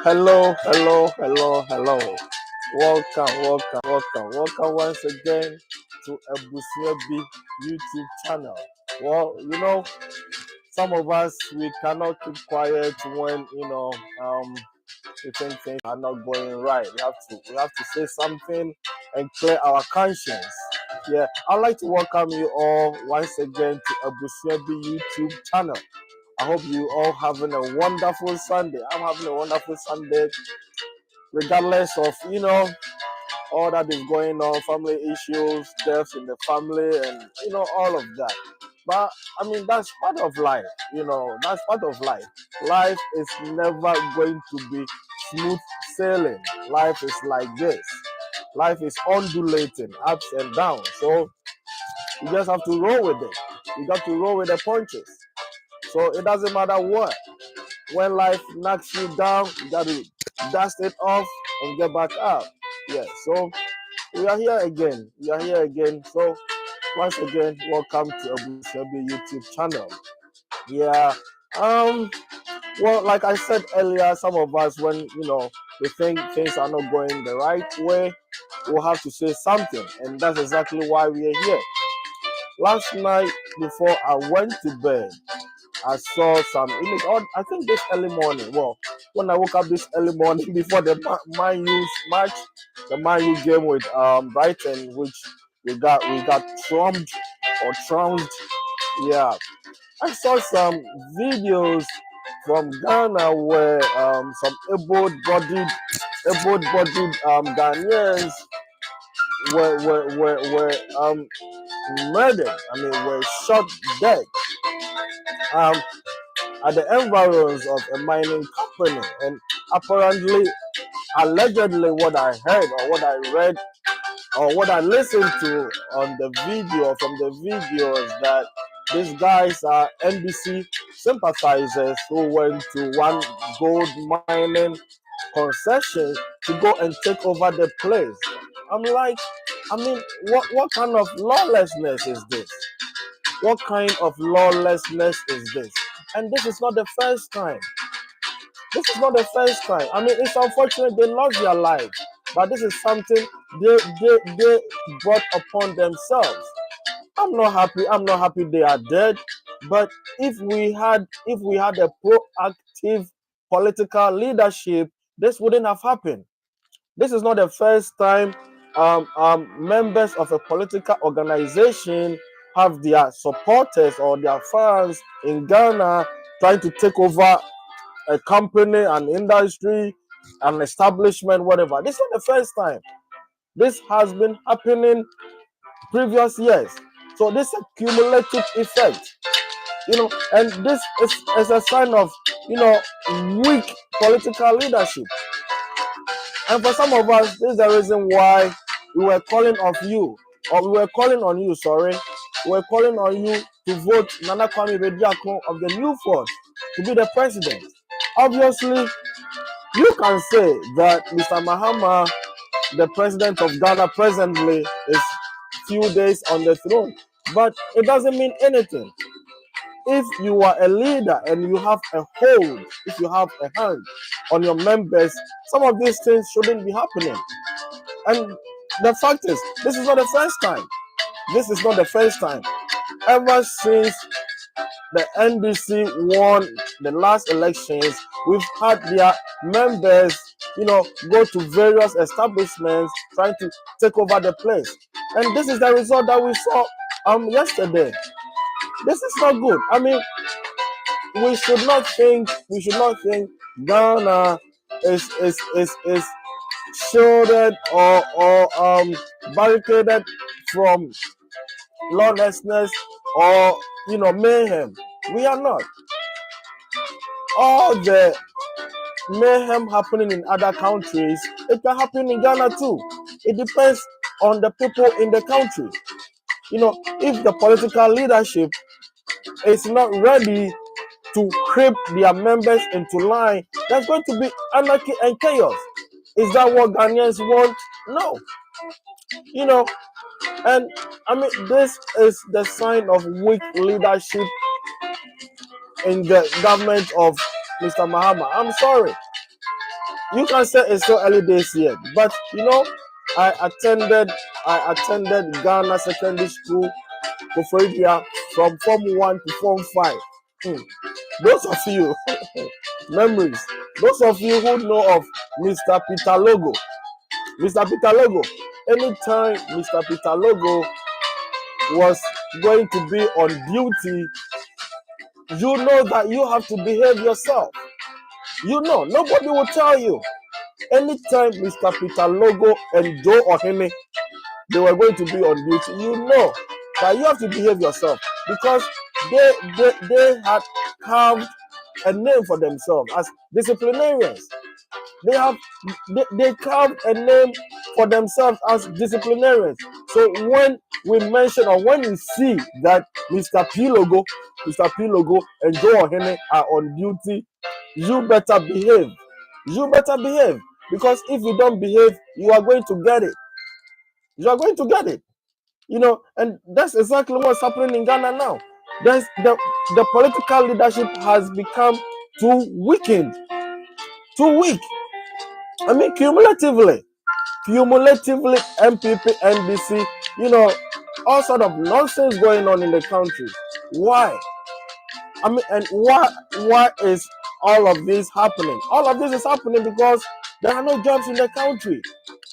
Hello, hello, hello, hello. Welcome once again to Ebusuebi YouTube channel. Well, some of us we cannot keep quiet when we think things are not going right. We have to say something and clear our conscience. Yeah, I'd like to welcome you all once again to Ebusuebi YouTube channel. I hope you all having a wonderful Sunday. I'm having a wonderful Sunday, regardless of all that is going on, family issues, deaths in the family, and all of that. But I mean, that's part of life. That's part of life. Life is never going to be smooth sailing. Life is like this. Life is undulating, ups and downs. So you just have to roll with it. You got to roll with the punches. So it doesn't matter what. When life knocks you down, you got to dust it off and get back up. Yeah, so we are here again. So once again, welcome to Ebusuebi YouTube channel. Yeah. Well, like I said earlier, some of us, when we think things are not going the right way, we'll have to say something, and that's exactly why we are here. Last night, before I went to bed, I saw some image. I think this early morning. Well, when I woke up this early morning before the Man U's match, the Man U game with Brighton, which we got trounced. Yeah, I saw some videos from Ghana where some able-bodied Ghanaians were murdered. I mean, were shot dead. At the environs of a mining company, and allegedly, what I heard or what I read or what I listened to on the video from the video is that these guys are NBC sympathizers who went to one gold mining concession to go and take over the place. I'm like, I mean, what kind of lawlessness is this? What kind of lawlessness is this? And this is not the first time. I mean, it's unfortunate they lost their lives, but this is something they brought upon themselves. I'm not happy. They are dead. But if we had a proactive political leadership, this wouldn't have happened. This is not the first time members of a political organization have their supporters or their fans in Ghana trying to take over a company, an industry, an establishment, whatever. This is not the first time. This has been happening previous years. So this is a cumulative effect, and this is a sign of, weak political leadership. And for some of us, this is the reason why we were calling on you, We were calling on you to vote Nana Kwame Bediako of the New Force to be the president. Obviously, you can say that Mr. Mahama, the president of Ghana presently, is few days on the throne, but it doesn't mean anything. If you are a leader and you have a hold, if you have a hand on your members, some of these things shouldn't be happening. And the fact is, this is not the first time. Ever since the NDC won the last elections, we've had their members, go to various establishments trying to take over the place. And this is the result that we saw yesterday. This is not good. I mean, we should not think Ghana is shielded or barricaded from lawlessness or mayhem. We are not. All the mayhem happening in other countries, it can happen in Ghana too. It depends on the people in the country. If the political leadership is not ready to creep their members into line, there's going to be anarchy and chaos. Is that what Ghanaians want? No. And I mean, this is the sign of weak leadership in the government of Mr. Mahama. I'm sorry. You can say it's so early days yet, but you know, I attended I attended Ghana Secondary School Koforidua from Form 1 to Form 5. Hmm. Those of you memories, those of you who know of Mr. Peter Logo, Mr. Peter Logo, anytime Mr. Peter Logo was going to be on duty, you know that you have to behave yourself. You know, nobody will tell you. Anytime Mr. Peter Logo and Joe Ohene, they were going to be on duty, you know that you have to behave yourself because they had carved a name for themselves as disciplinarians. They have they carved a name for themselves as disciplinarians. So when we mention or when we see that Mr. P Logo, and Joe Ohene are on duty, you better behave. You better behave. Because if you don't behave, you are going to get it. You are going to get it. You know, and that's exactly what's happening in Ghana now. There's the political leadership has become too weakened, too weak. I mean, cumulatively, MPP, NBC, you know, all sort of nonsense going on in the country. Why? I mean, and why is all of this happening? All of this is happening because there are no jobs in the country,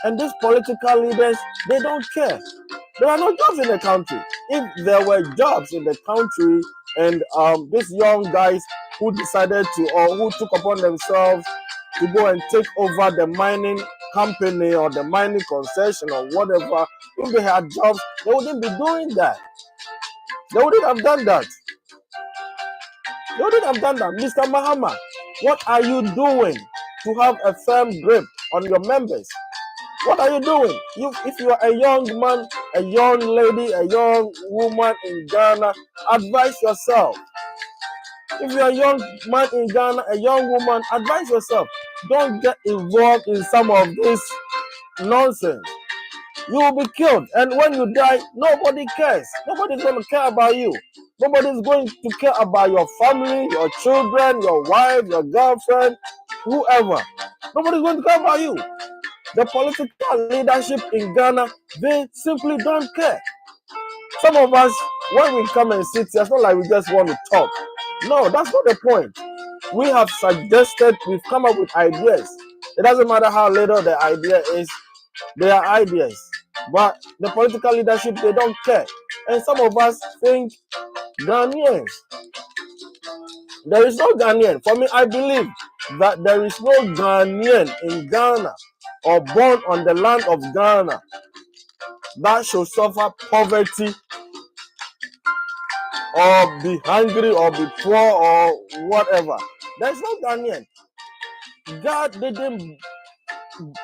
and these political leaders, they don't care. There are no jobs in the country. If there were jobs in the country, and these young guys who decided to or who took upon themselves to go and take over the mining company or the mining concession or whatever, if they had jobs, they wouldn't be doing that. They wouldn't have done that. They wouldn't have done that. Mr. Mahama, what are you doing to have a firm grip on your members? What are you doing? If you are a young man, a young lady, a young woman in Ghana, advise yourself. If you're a young man in Ghana, a young woman, advise yourself. Don't get involved in some of this nonsense. You will be killed. And when you die, nobody cares. Nobody's going to care about you. Nobody's going to care about your family, your children, your wife, your girlfriend, whoever. Nobody's going to care about you. The political leadership in Ghana, they simply don't care. Some of us, when we come and sit here, it's not like we just want to talk. No, that's not the point. We have suggested, we've come up with ideas. It doesn't matter how little the idea is, they are ideas. But the political leadership, they don't care. And some of us think Ghanaians. There is no Ghanaian. For me, I believe that there is no Ghanaian in Ghana or born on the land of Ghana that should suffer poverty or be hungry or be poor or whatever. There's no Ghanaian. God didn't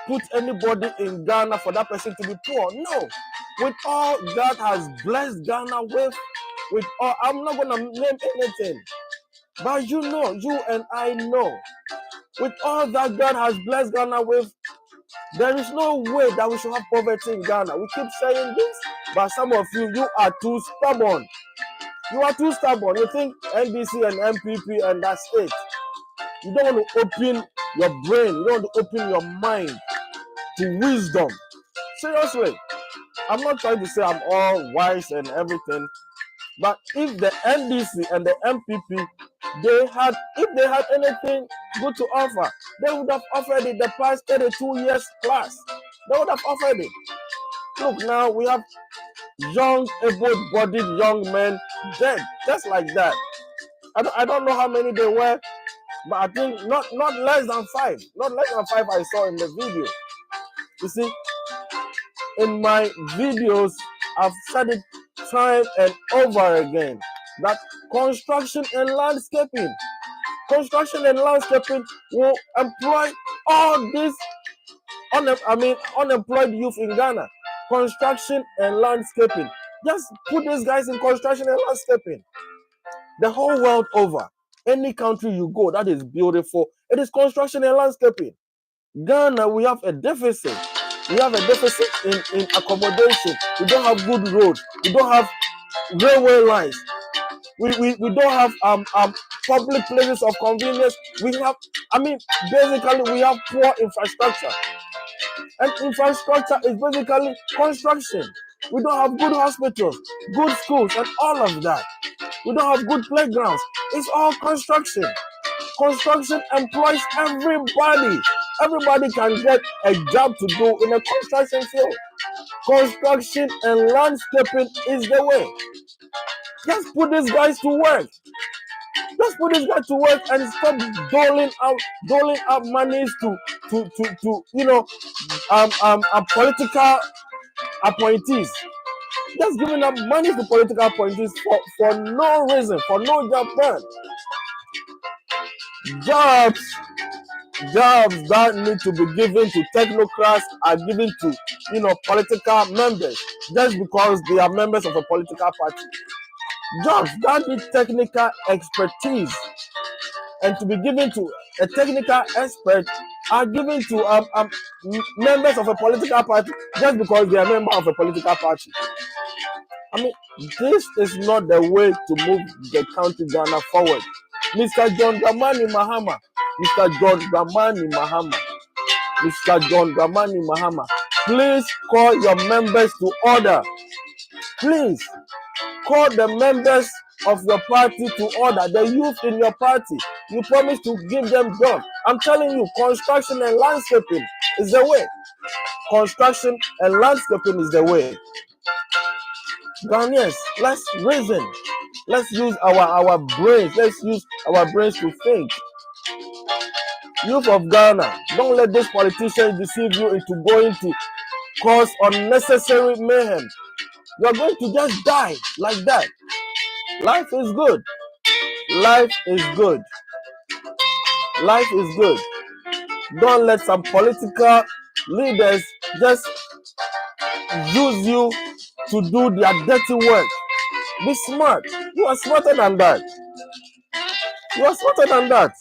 put anybody in Ghana for that person to be poor. No. With all God has blessed Ghana with all, I'm not going to name anything. But you know, you and I know, with all that God has blessed Ghana with, there is no way that we should have poverty in Ghana. We keep saying this, but some of you are too stubborn. You are too stubborn. You think NBC and MPP and that's it. You don't want to open your brain. You don't want to open your mind to wisdom. Seriously, I'm not trying to say I'm all wise and everything, but if the NDC and the MPP, if they had anything good to offer, they would have offered it the past 32 years plus. They would have offered it. Look, now we have young, able-bodied young men dead, just like that. I don't know how many they were, but I think not less than 5. Not less than 5 I saw in the video. You see, in my videos, I've said it time and over again that construction and landscaping will employ all these unemployed youth in Ghana. Construction and landscaping. Just put these guys in construction and landscaping. The whole world over, any country you go that is beautiful, it is construction and landscaping. Ghana, we have a deficit. We have a deficit in accommodation. We don't have good roads. We don't have railway lines. We don't have public places of convenience. We have, basically we have poor infrastructure. And infrastructure is basically construction. We don't have good hospitals, good schools, and all of that. We don't have good playgrounds. It's all construction. Construction employs everybody. Everybody can get a job to do in a construction field. Construction and landscaping is the way. Just put these guys to work. Just put these guys to work and stop doling out monies to political appointees. Just giving up money to political appointees for no reason, for no job done. Jobs that need to be given to technocrats are given to political members just because they are members of a political party. Jobs that need technical expertise and to be given to a technical expert are given to members of a political party just because they are members of a political party. This is not the way to move the country Ghana forward. Mr. John Dramani Mahama, please call your members to order. Please call the members of your party to order, the youth in your party. You promise to give them jobs. I'm telling you, construction and landscaping is the way. Construction and landscaping is the way. Ghanaians, let's reason. Let's use our brains. Let's use our brains to think. Youth of Ghana, don't let these politicians deceive you into going to cause unnecessary mayhem. You're going to just die like that. Life is good. Life is good. Life is good. Don't let some political leaders just use you to do their dirty work. Be smart. You are smarter than that. You are smarter than that.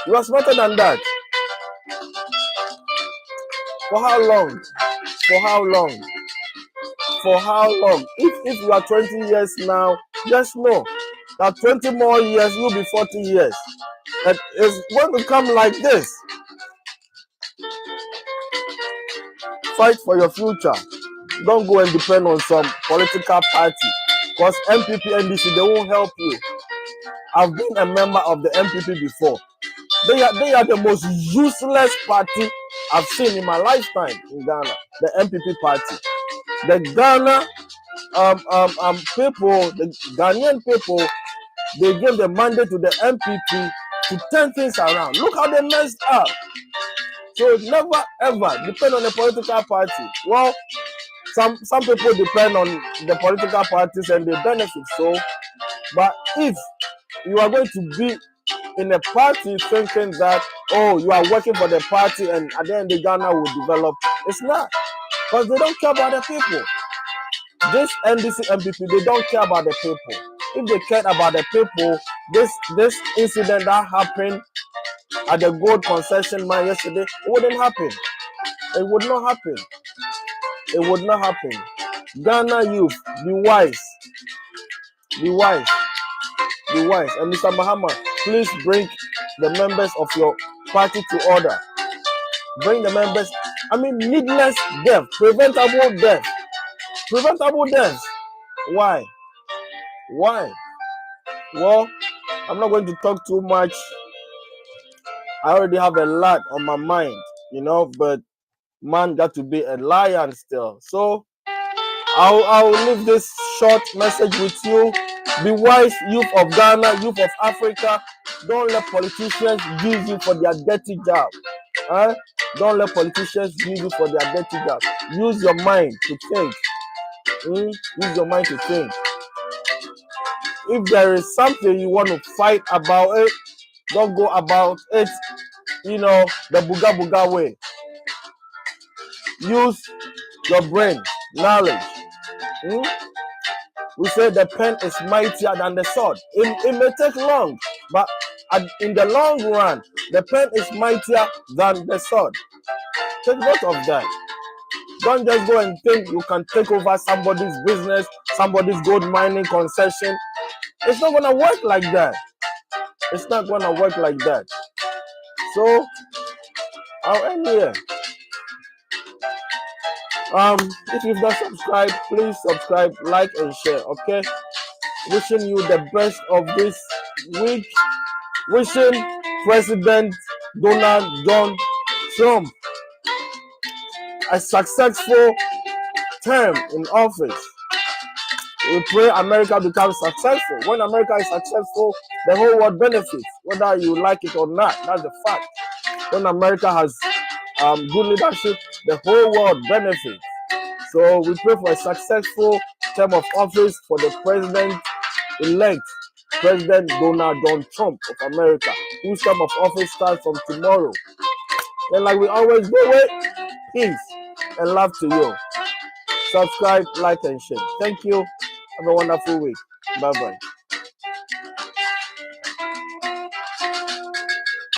You are smarter than that. For how long? For how long? For how long? If you are 20 years now, just know that 20 more years, you'll be 40 years. And it's going to come like this. Fight for your future. Don't go and depend on some political party. Because MPP, NDC, they won't help you. I've been a member of the MPP before. They are the most useless party I've seen in my lifetime in Ghana. The MPP party. The Ghana people, the Ghanaian people, they gave the mandate to the MPP to turn things around. Look how they messed up. So never ever depend on a political party. Well, some people depend on the political parties and they benefit. So, but if you are going to be in a party thinking that, oh, you are working for the party and at the end the Ghana will develop, it's not. Because they don't care about the people. This NDC MPP, they don't care about the people. If they cared about the people, this incident that happened at the gold concession mine yesterday, it wouldn't happen. It would not happen. It would not happen. Ghana youth, be wise. Be wise. Be wise. And Mr. Mahama, please bring the members of your party to order. Bring the members. Needless death, preventable death. Preventable death. Why? Why? Well, I'm not going to talk too much. I already have a lot on my mind, but man got to be a lion still. So I'll leave this short message with you. Be wise, youth of Ghana, youth of Africa. Don't let politicians use you for their dirty job. Don't let politicians use you for their dirty job. Use your mind to think. Use your mind to think. If there is something you want to fight about it, don't go about it, the booga booga way. Use your brain, knowledge. We say the pen is mightier than the sword. It may take long, but in the long run, the pen is mightier than the sword. Take note of that. Don't just go and think you can take over somebody's business, somebody's gold mining concession. It's not gonna work like that. It's not gonna work like that. So I'll end here. If you've not subscribed, please subscribe, like, and share. Okay. Wishing you the best of this week. Wishing President Donald John Trump a successful term in office. We pray America becomes successful. When America is successful, the whole world benefits, whether you like it or not. That's the fact. When America has good leadership, the whole world benefits. So we pray for a successful term of office for the president-elect, President Donald John Trump of America, whose term of office starts from tomorrow. And like we always do it, peace and love to you. Subscribe, like, and share. Thank you. Have a wonderful week. Bye-bye.